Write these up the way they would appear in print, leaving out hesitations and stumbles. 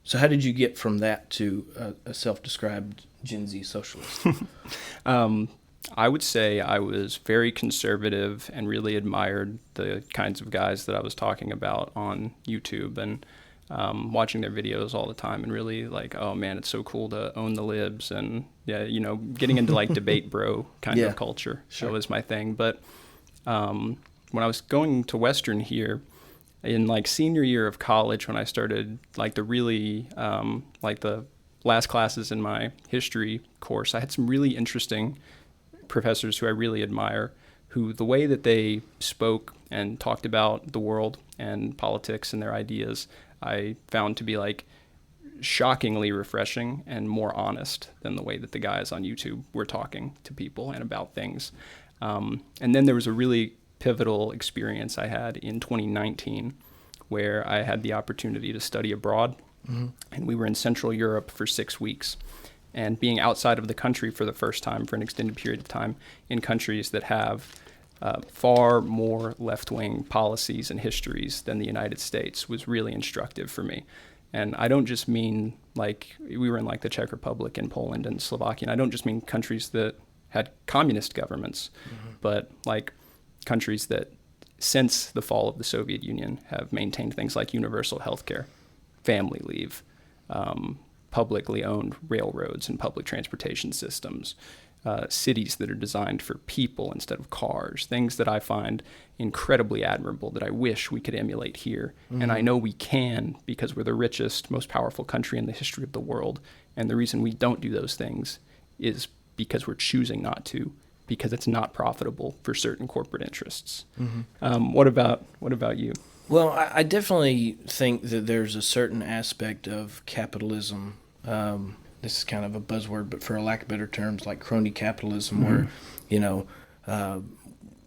So how did you get from that to a self-described Gen Z socialist? I would say I was very conservative and really admired the kinds of guys that I was talking about on YouTube and watching their videos all the time and really like, oh man, it's so cool to own the libs and getting into like debate bro kind of culture. Sure. That was my thing. But when I was going to Western here in like senior year of college, when I started like the really like the last classes in my history course, I had some really interesting professors who I really admire, who the way that they spoke and talked about the world and politics and their ideas, I found to be like shockingly refreshing and more honest than the way that the guys on YouTube were talking to people and about things. And then there was a really pivotal experience I had in 2019 where I had the opportunity to study abroad. Mm-hmm. And we were in Central Europe for 6 weeks. And being outside of the country for the first time for an extended period of time in countries that have far more left-wing policies and histories than the United States was really instructive for me. And I don't just mean like we were in like the Czech Republic and Poland and Slovakia. And I don't just mean countries that had communist governments, but like countries that since the fall of the Soviet Union have maintained things like universal health care, family leave, publicly owned railroads and public transportation systems, cities that are designed for people instead of cars, things that I find incredibly admirable that I wish we could emulate here. Mm-hmm. And I know we can because we're the richest, most powerful country in the history of the world. And the reason we don't do those things is because we're choosing not to, because it's not profitable for certain corporate interests. Mm-hmm. What about you? Well, I definitely think that there's a certain aspect of capitalism. This is kind of a buzzword, but for a lack of better terms, like crony capitalism, mm-hmm. where,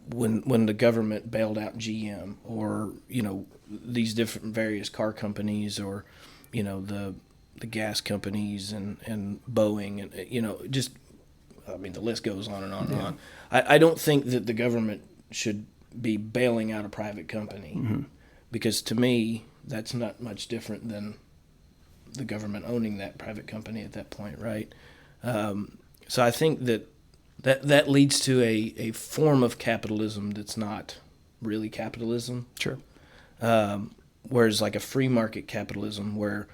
when the government bailed out GM or, these different various car companies or, the gas companies and Boeing and, the list goes on and on and on. I don't think that the government should be bailing out a private company. Mm-hmm. Because to me, that's not much different than the government owning that private company at that point, right? So I think that leads to a form of capitalism that's not really capitalism. Sure. Whereas like a free market capitalism, where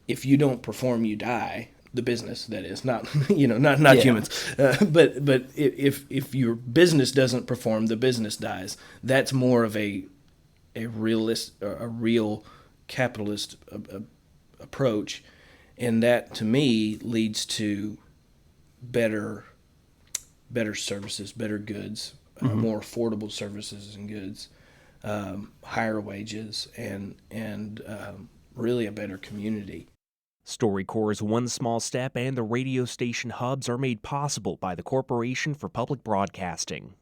if you don't perform, you die. The business, that is, not not humans. But if your business doesn't perform, the business dies. That's more of a real capitalist approach, and that to me leads to better services, better goods, mm-hmm. More affordable services and goods, higher wages, and really a better community. StoryCorps' One Small Step and the radio station hubs are made possible by the Corporation for Public Broadcasting.